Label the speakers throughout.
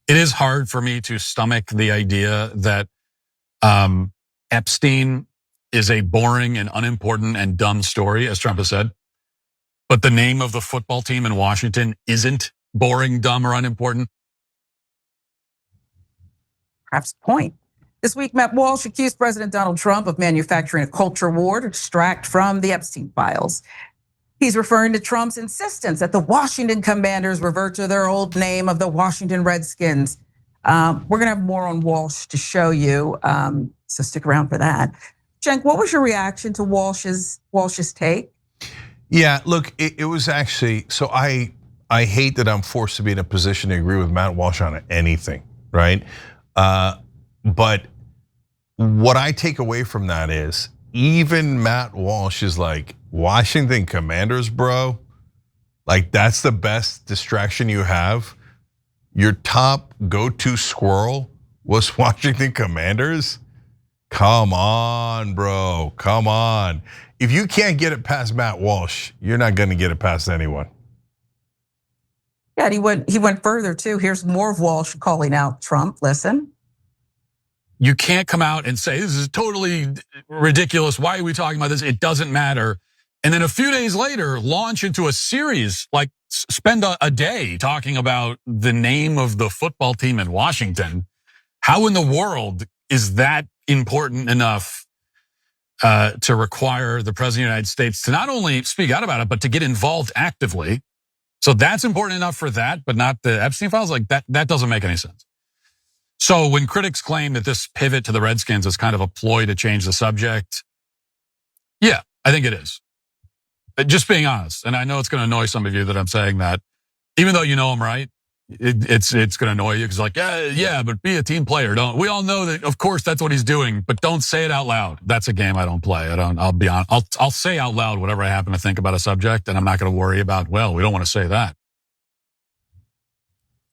Speaker 1: It is hard for me to stomach the idea that Epstein is a boring and unimportant and dumb story, as Trump has said. But the name of the football team in Washington isn't boring, dumb, or unimportant.
Speaker 2: Perhaps the point. This week, Matt Walsh accused President Donald Trump of manufacturing a culture war to distract from the Epstein files. He's referring to Trump's insistence that the Washington Commanders revert to their old name of the Washington Redskins. We're going to have more on Walsh to show you, so stick around for that. Cenk, what was your reaction to Walsh's take?
Speaker 3: Yeah, look, it was actually, so I hate that I'm forced to be in a position to agree with Matt Walsh on anything, right? But what I take away from that is even Matt Walsh is like, Washington Commanders, bro, like that's the best distraction you have. Your top go-to squirrel was Washington Commanders. Come on, bro, come on. If you can't get it past Matt Walsh, you're not gonna get it past anyone.
Speaker 2: Yeah, and he went further too. Here's more of Walsh calling out Trump, listen.
Speaker 1: You can't come out and say, this is totally ridiculous. Why are we talking about this? It doesn't matter. And then a few days later, launch into a series, like spend a day talking about the name of the football team in Washington. How in the world is that important enough to require the president of the United States to not only speak out about it, but to get involved actively? So that's important enough for that, but not the Epstein files? Like that doesn't make any sense. So when critics claim that this pivot to the Redskins is kind of a ploy to change the subject, yeah, I think it is. Just being honest, and I know it's going to annoy some of you that I'm saying that, even though you know I'm right, it's going to annoy you because like, yeah, but be a team player. Don't we all know that? Of course, that's what he's doing, but don't say it out loud. That's a game I don't play. I'll be honest. I'll say out loud whatever I happen to think about a subject, and I'm not going to worry about. Well, we don't want to say that.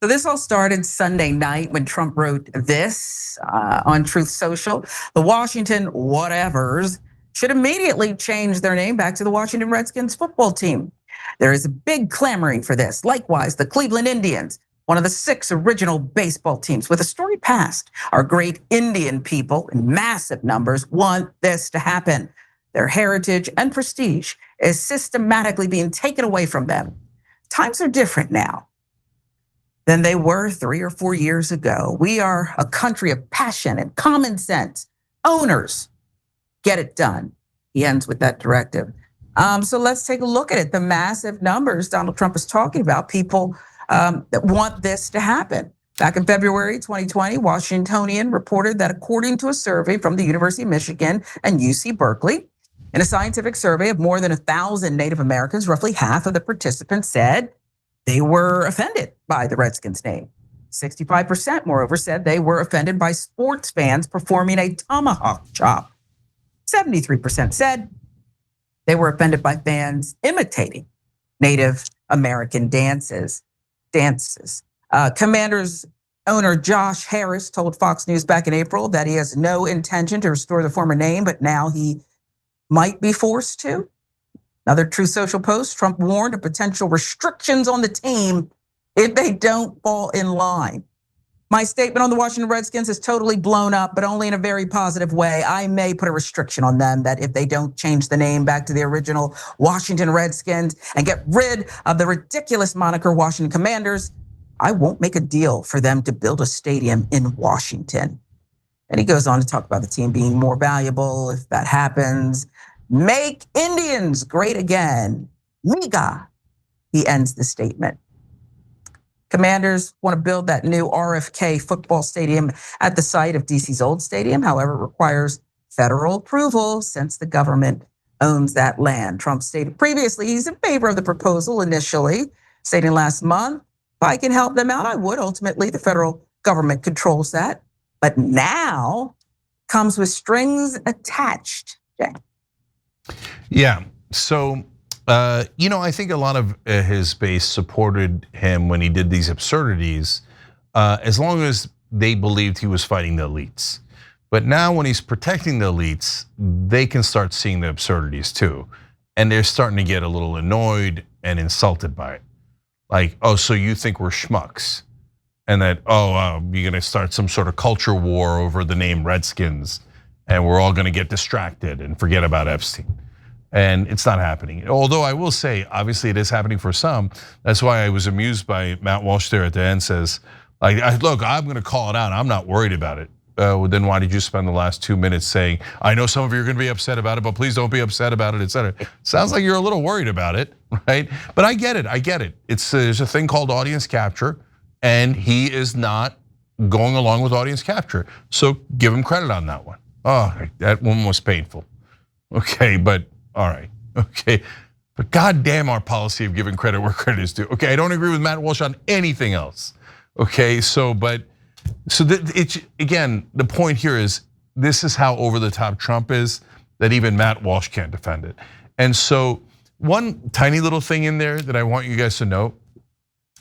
Speaker 2: So this all started Sunday night when Trump wrote this on Truth Social. The Washington whatevers should immediately change their name back to the Washington Redskins football team. There is a big clamoring for this. Likewise, the Cleveland Indians, one of the 6 original baseball teams with a storied past. Our great Indian people in massive numbers want this to happen. Their heritage and prestige is systematically being taken away from them. Times are different now than they were 3 or 4 years ago. We are a country of passion and common sense. Owners, get it done. He ends with that directive. So let's take a look at it. The massive numbers Donald Trump is talking about, people that want this to happen. Back in February 2020, Washingtonian reported that according to a survey from the University of Michigan and UC Berkeley, in a scientific survey of more than 1,000 Native Americans, roughly half of the participants said they were offended by the Redskins name. 65%, moreover, said they were offended by sports fans performing a tomahawk chop. 73% said they were offended by fans imitating Native American dances. Commanders owner Josh Harris told Fox News back in April that he has no intention to restore the former name, but now he might be forced to. Another Truth Social post, Trump warned of potential restrictions on the team if they don't fall in line. My statement on the Washington Redskins is totally blown up, but only in a very positive way. I may put a restriction on them that if they don't change the name back to the original Washington Redskins and get rid of the ridiculous moniker Washington Commanders, I won't make a deal for them to build a stadium in Washington. And he goes on to talk about the team being more valuable if that happens. Make Indians great again. MIGA, he ends the statement. Commanders want to build that new RFK football stadium at the site of DC's old stadium. However, it requires federal approval since the government owns that land. Trump stated previously he's in favor of the proposal initially, stating last month, if I can help them out, I would. Ultimately, the federal government controls that. But now comes with strings attached. Okay.
Speaker 3: Yeah, so I think a lot of his base supported him when he did these absurdities, as long as they believed he was fighting the elites. But now when he's protecting the elites, they can start seeing the absurdities too. And they're starting to get a little annoyed and insulted by it. Like, oh, so you think we're schmucks? and that, you're gonna start some sort of culture war over the name Redskins, and we're all gonna get distracted and forget about Epstein. And it's not happening. Although I will say, obviously it is happening for some. That's why I was amused by Matt Walsh there at the end says, look, I'm gonna call it out, I'm not worried about it. Well, then why did you spend the last 2 minutes saying, I know some of you are gonna be upset about it, but please don't be upset about it, etc. Sounds like you're a little worried about it, right? But I get it. There's a thing called audience capture, and he is not going along with audience capture. So give him credit on that one. Oh, that one was painful. Okay, but all right, okay. But goddamn our policy of giving credit where credit is due. Okay, I don't agree with Matt Walsh on anything else. Okay, again, the point here is this is how over the top Trump is that even Matt Walsh can't defend it. And so one tiny little thing in there that I want you guys to know,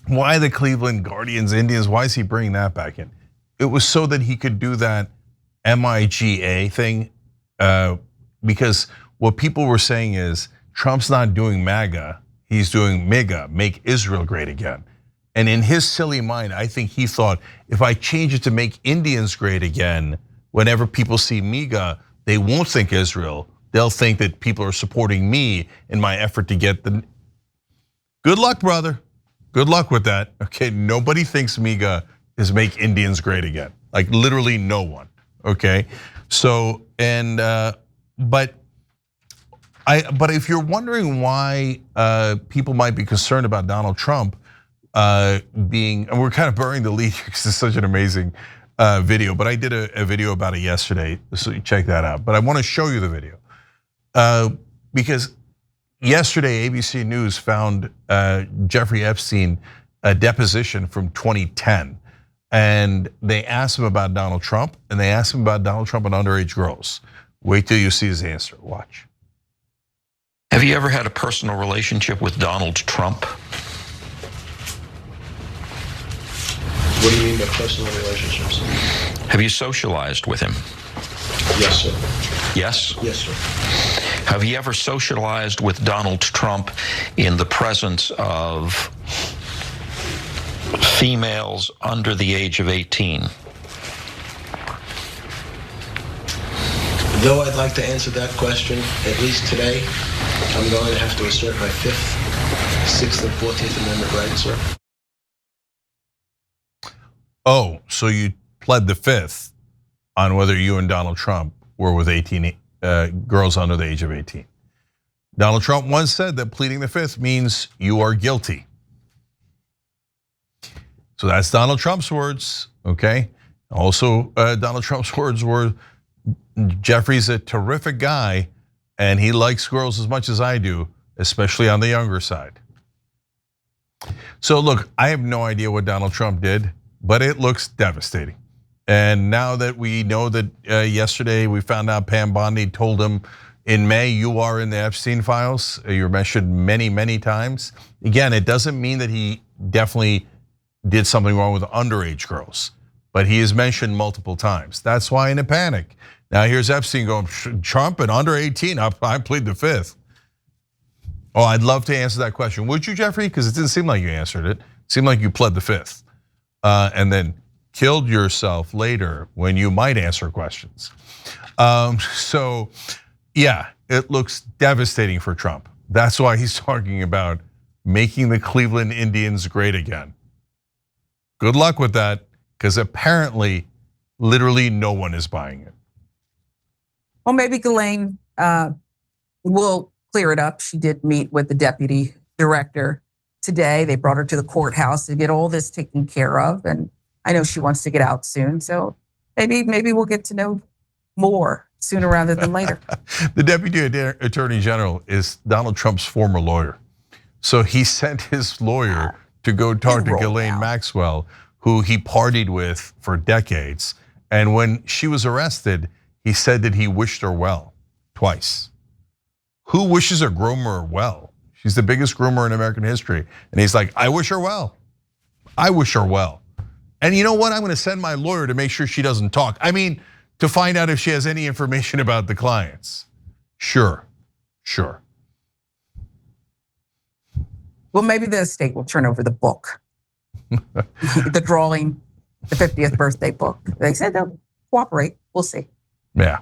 Speaker 3: why the Cleveland Guardians, Indians, why is he bringing that back in? It was so that he could do that MIGA thing, because what people were saying is Trump's not doing MAGA, he's doing MIGA, make Israel great again. And in his silly mind, I think he thought, if I change it to make Indians great again, whenever people see MIGA, they won't think Israel. They'll think that people are supporting me in my effort to get the. Good luck, brother. Good luck with that. Okay, nobody thinks MIGA is make Indians great again. Like literally no one. Okay, so but if you're wondering why people might be concerned about Donald Trump and we're kind of burying the lead here because it's such an amazing video. But I did a video about it yesterday, so you check that out. But I want to show you the video because yesterday ABC News found Jeffrey Epstein a deposition from 2010. And they asked him about Donald Trump, and they asked him about Donald Trump and underage girls. Wait till you see his answer, watch.
Speaker 4: Have you ever had a personal relationship with Donald Trump?
Speaker 5: What do you mean by personal relationships?
Speaker 4: Have you socialized with him?
Speaker 5: Yes, sir.
Speaker 4: Yes?
Speaker 5: Yes, sir.
Speaker 4: Have you ever socialized with Donald Trump in the presence of females under the age of 18?
Speaker 5: Though I'd like to answer that question, at least today, I'm going to have to assert my 5th, 6th, and 14th Amendment rights, sir.
Speaker 3: Oh, so you pled the 5th on whether you and Donald Trump were with 18 girls under the age of 18. Donald Trump once said that pleading the 5th means you are guilty. So that's Donald Trump's words, okay? Also, Donald Trump's words were, Jeffrey's a terrific guy and he likes girls as much as I do, especially on the younger side. So look, I have no idea what Donald Trump did, but it looks devastating. And now that we know that yesterday we found out Pam Bondi told him in May, you are in the Epstein files, you're mentioned many, many times. Again, it doesn't mean that he definitely did something wrong with underage girls, but he is mentioned multiple times. That's why in a panic. Now here's Epstein going, Trump and under 18, I plead the 5th. Oh, I'd love to answer that question. Would you, Jeffrey? Because it didn't seem like you answered it. It seemed like you pled the 5th. And then killed yourself later when you might answer questions. So yeah, it looks devastating for Trump. That's why he's talking about making the Cleveland Indians great again. Good luck with that, because apparently, literally no one is buying it.
Speaker 2: Well, maybe Ghislaine will clear it up. She did meet with the deputy director today. They brought her to the courthouse to get all this taken care of. And I know she wants to get out soon. So maybe we'll get to know more sooner rather than later.
Speaker 3: The deputy attorney general is Donald Trump's former lawyer. So he sent his lawyer to go talk to Ghislaine Maxwell, who he partied with for decades. And when she was arrested, he said that he wished her well twice. Who wishes a groomer well? She's the biggest groomer in American history. And he's like, I wish her well. I wish her well. And you know what? I'm gonna send my lawyer to make sure she doesn't talk. I mean, to find out if she has any information about the clients. Sure.
Speaker 2: Well, maybe the estate will turn over the book the drawing, the 50th birthday book. They said they'll cooperate. We'll see.
Speaker 3: Yeah.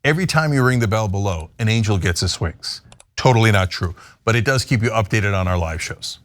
Speaker 3: Every time you ring the bell below, an angel gets his wings. Totally not true, but it does keep you updated on our live shows.